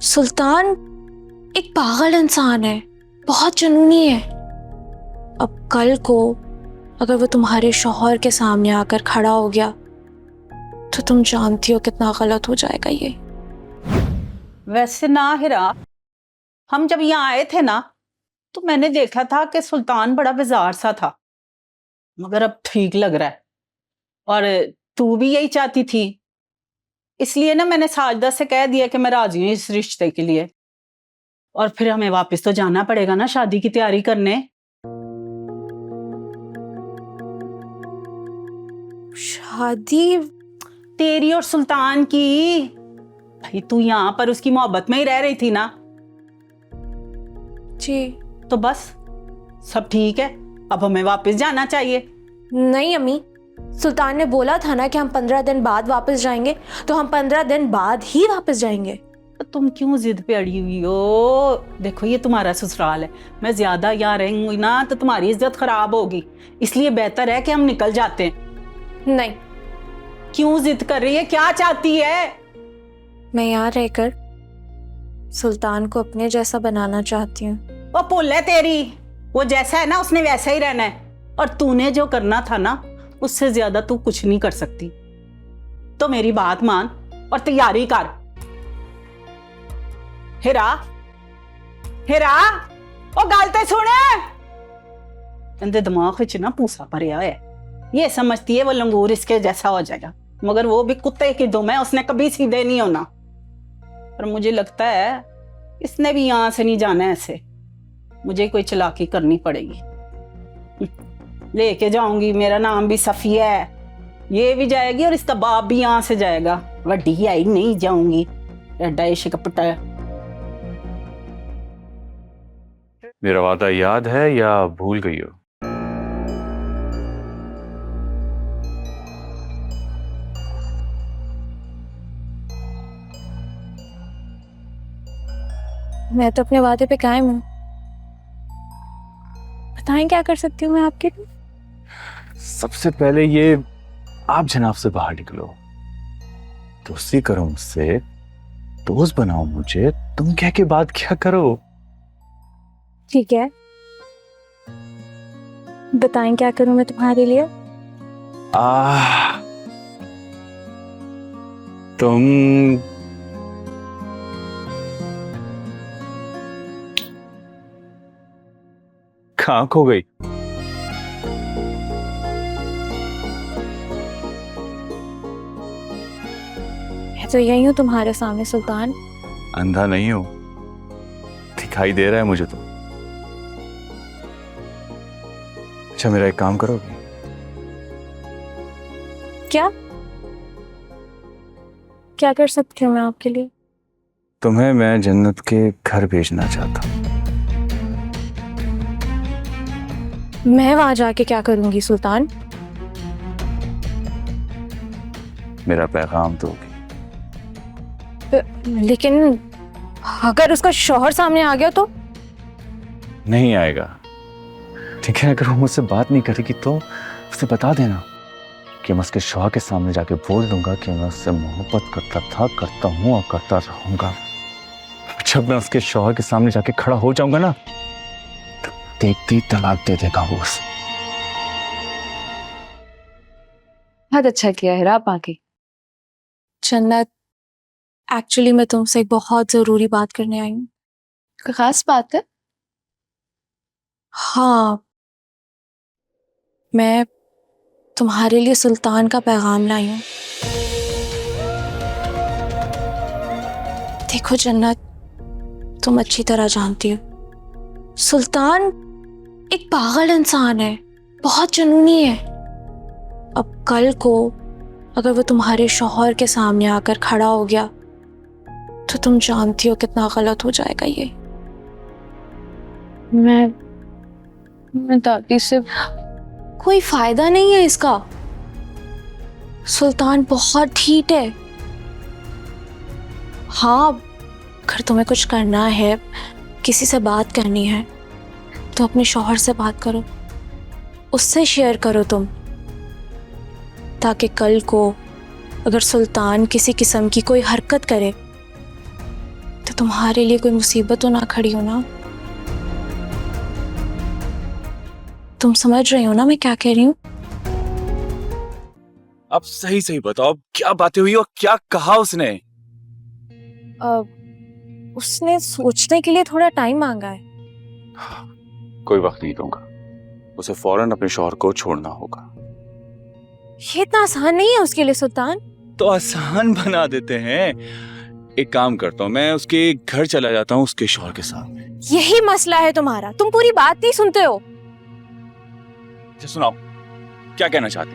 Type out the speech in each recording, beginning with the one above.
सुल्तान एक पागल इंसान है, बहुत जुनूनी है। अब कल को अगर वो तुम्हारे शौहर के सामने आकर खड़ा हो गया तो तुम जानती हो कितना गलत हो जाएगा ये। वैसे ना हिरा, हम जब यहाँ आए थे ना तो मैंने देखा था कि सुल्तान बड़ा बेजार सा था, मगर अब ठीक लग रहा है। और तू भी यही चाहती थी, इसलिए ना मैंने साजदा से कह दिया कि मैं राजी हूँ इस रिश्ते के लिए। और फिर हमें वापस तो जाना पड़ेगा ना शादी की तैयारी करने। शादी? तेरी और सुल्तान की। भाई तू यहाँ पर उसकी मोहब्बत में ही रह रही थी ना। जी। तो बस सब ठीक है, अब हमें वापस जाना चाहिए। नहीं अम्मी, सुल्तान ने बोला था ना कि हम 15 दिन बाद वापस जाएंगे, तो हम 15 दिन बाद ही वापस जाएंगे। तो तुम क्यों जिद पे अड़ी हुई हो? देखो ये तुम्हारा ससुराल है, मैं ज्यादा यहाँ रहूंगी ना तो तुम्हारी इज्जत खराब होगी, इसलिए बेहतर है कि हम निकल जाते हैं। नहीं। क्यों जिद कर रही है, क्या चाहती है? मैं यहाँ रहकर सुल्तान को अपने जैसा बनाना चाहती हूँ। वो पुल है तेरी, वो जैसा है ना उसने वैसा ही रहना है। और तूने जो करना था ना उससे ज्यादा तू कुछ नहीं कर सकती। तो मेरी बात मान और तैयारी कर। हिरा, हिरा, ओ गल ते सुने। इनके दिमाग विच ना पूसा भरिया है, ये समझती है वो लंगूर इसके जैसा हो जाएगा, मगर वो भी कुत्ते की दुम है, उसने कभी सीधे नहीं होना। और मुझे लगता है इसने भी यहां से नहीं जाना ऐसे, मुझे कोई चालाकी करनी पड़ेगी। लेके जाऊंगी, मेरा नाम भी सफिया है, ये भी जाएगी और इसका बाप भी यहां से जाएगा। वड्डी आई नहीं जाऊंगी, एडा इश्क पटा। मेरा वादा याद है या भूल गई हो? मैं तो अपने वादे पे कायम हूँ। बताएं क्या कर सकती हूँ मैं आपके लिए? सबसे पहले ये आप जनाब से बाहर निकलो, दोस्ती करो मुझसे, दोस्त बनाओ मुझे, तुम कह के बात क्या करो। ठीक है, बताएं क्या करूं मैं तुम्हारे लिए? तुम कहाँ खो गई? मैं तो यही हूँ तुम्हारे सामने सुल्तान। अंधा नहीं हो, दिखाई दे रहा है मुझे तो। अच्छा मेरा एक काम करोगे? क्या क्या कर सकती हूँ मैं आपके लिए? तुम्हें मैं जन्नत के घर भेजना चाहता हूँ। मैं वहां जाके क्या करूंगी सुल्तान? मेरा पैगाम दोगे? लेकिन अगर उसका शौहर सामने आ गया तो? नहीं आएगा, ठीक है? अगर वो मुझसे बात नहीं करेगी तो उसे बता देना कि मैं उसके शौहर के सामने जाके बोल दूंगा कि मैं उससे मोहब्बत करता था, करता हूं और करता रहूंगा। जब मैं उसके शौहर के सामने जाके खड़ा हो जाऊंगा ना, तो देखते ही तलाक दे देगा वो उसे। बहुत अच्छा किया है आप आके। जन्नत, एक्चुअली मैं तुमसे एक बहुत जरूरी बात करने आई हूँ। कोई खास बात है? हाँ, मैं तुम्हारे लिए सुल्तान का पैगाम लाई हूँ। देखो जन्नत, तुम अच्छी तरह जानती हो सुल्तान एक पागल इंसान है, बहुत जुनूनी है। अब कल को अगर वो तुम्हारे शौहर के सामने आकर खड़ा हो गया तो तुम जानती हो कितना गलत हो जाएगा ये। मैं दादी से कोई फायदा नहीं है इसका। सुल्तान बहुत ढीठ है। हाँ, अगर तुम्हें कुछ करना है, किसी से बात करनी है, तो अपने शौहर से बात करो, उससे शेयर करो तुम, ताकि कल को अगर सुल्तान किसी किस्म की कोई हरकत करे तो तुम्हारे लिए कोई मुसीबत तो ना खड़ी हो ना? तुम समझ रही हो ना मैं क्या कह रही हूँ? अब सही सही बताओ, क्या बातें हुई और क्या कहा उसने? उसने सोचने के लिए थोड़ा टाइम मांगा है। कोई वक्त नहीं दूंगा, उसे फौरन अपने शौहर को छोड़ना होगा। ये इतना आसान नहीं है उसके लिए सुल्तान। तो आसान बना देते हैं। एक काम करता हूँ, मैं उसके घर चला जाता हूँ उसके शौहर के साथ। यही मसला है तुम्हारा, तुम पूरी बात नहीं सुनते हो। अच्छा सुनाओ, क्या कहना चाहती?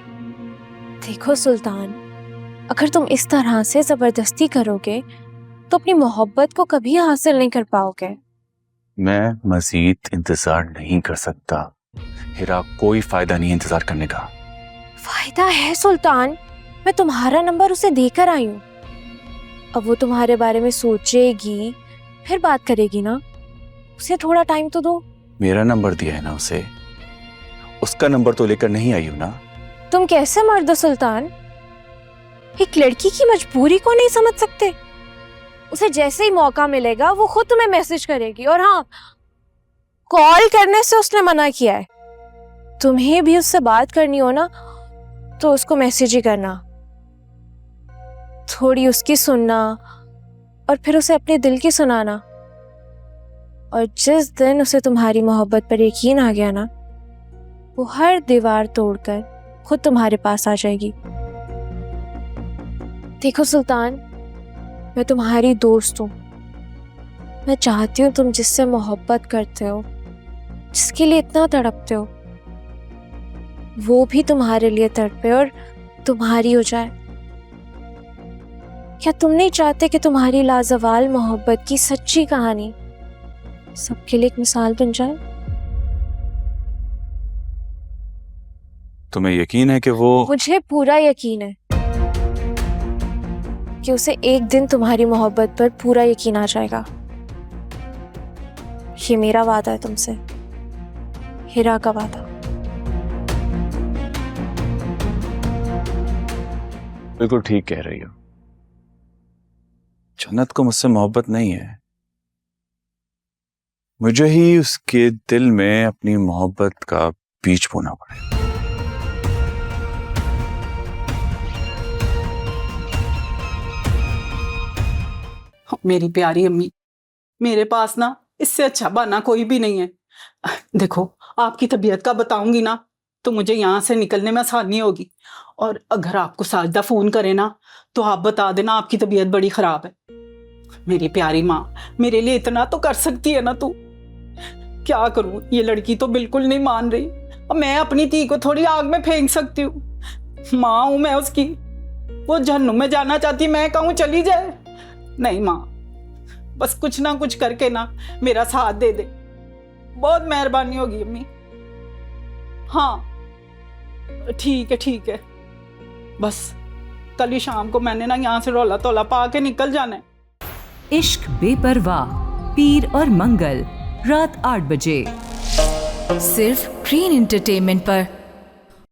देखो सुल्तान, अगर तुम इस तरह से जबरदस्ती करोगे तो अपनी मोहब्बत को कभी हासिल नहीं कर पाओगे। मैं मजीद इंतजार नहीं कर सकता हिरा, कोई फायदा नहीं है इंतजार करने का। फायदा है सुल्तान, मैं तुम्हारा नंबर उसे देकर आई हूँ। अब वो तुम्हारे बारे में सोचेगी, फिर बात करेगी ना। उसे थोड़ा टाइम तो दो। मेरा नंबर दिया है ना उसे, उसका नंबर तो लेकर नहीं आई हूं ना। तुम कैसे मर्द हो सुल्तान, एक लड़की की मजबूरी को नहीं समझ सकते? उसे जैसे ही मौका मिलेगा वो खुद तुम्हें मैसेज करेगी। और हाँ, कॉल करने से उसने मना किया है। तुम्हें भी उससे बात करनी हो ना तो उसको मैसेज ही करना, थोड़ी उसकी सुनना और फिर उसे अपने दिल की सुनाना। और जिस दिन उसे तुम्हारी मोहब्बत पर यकीन आ गया ना, वो हर दीवार तोड़कर खुद तुम्हारे पास आ जाएगी। देखो सुल्तान, मैं तुम्हारी दोस्त हूँ। मैं चाहती हूँ तुम जिससे मोहब्बत करते हो, जिसके लिए इतना तड़पते हो, वो भी तुम्हारे लिए तड़पे और तुम्हारी हो जाए। क्या तुम नहीं चाहते कि तुम्हारी लाजवाल मोहब्बत की सच्ची कहानी सबके लिए एक मिसाल बन जाए? तुम्हें यकीन है कि वो? मुझे पूरा यकीन है कि उसे एक दिन तुम्हारी मोहब्बत पर पूरा यकीन आ जाएगा। ये मेरा वादा है तुमसे, हिरा का वादा। बिल्कुल ठीक कह रही हो। जन्नत को मुझसे मोहब्बत नहीं है, मुझे ही उसके दिल में अपनी मोहब्बत का बीज बोना पड़ेगा। मेरी प्यारी अम्मी, मेरे पास ना इससे अच्छा बहाना कोई भी नहीं है। देखो, आपकी तबीयत का बताऊंगी ना तो मुझे यहाँ से निकलने में आसानी होगी। और अगर आपको साजिदा फोन करे ना तो आप बता देना आपकी तबीयत बड़ी खराब है। मेरी प्यारी माँ, मेरे लिए इतना तो कर सकती है ना तू? क्या करूं, ये लड़की तो बिल्कुल नहीं मान रही। अब मैं अपनी धी को थोड़ी आग में फेंक सकती हूँ? माँ हूं मैं उसकी। वो जहन्नुम में जाना चाहती, मैं कहूँ चली जाए? नहीं माँ, बस कुछ ना कुछ करके ना मेरा साथ दे दे, बहुत मेहरबानी होगी अम्मी। हाँ ठीक है, बस कल ही शाम को मैंने ना यहाँ से रौला तौला पा के निकल जाना है। इश्क बेपरवाह, पीर और मंगल, रात 8 बजे, सिर्फ ग्रीन एंटरटेनमेंट पर।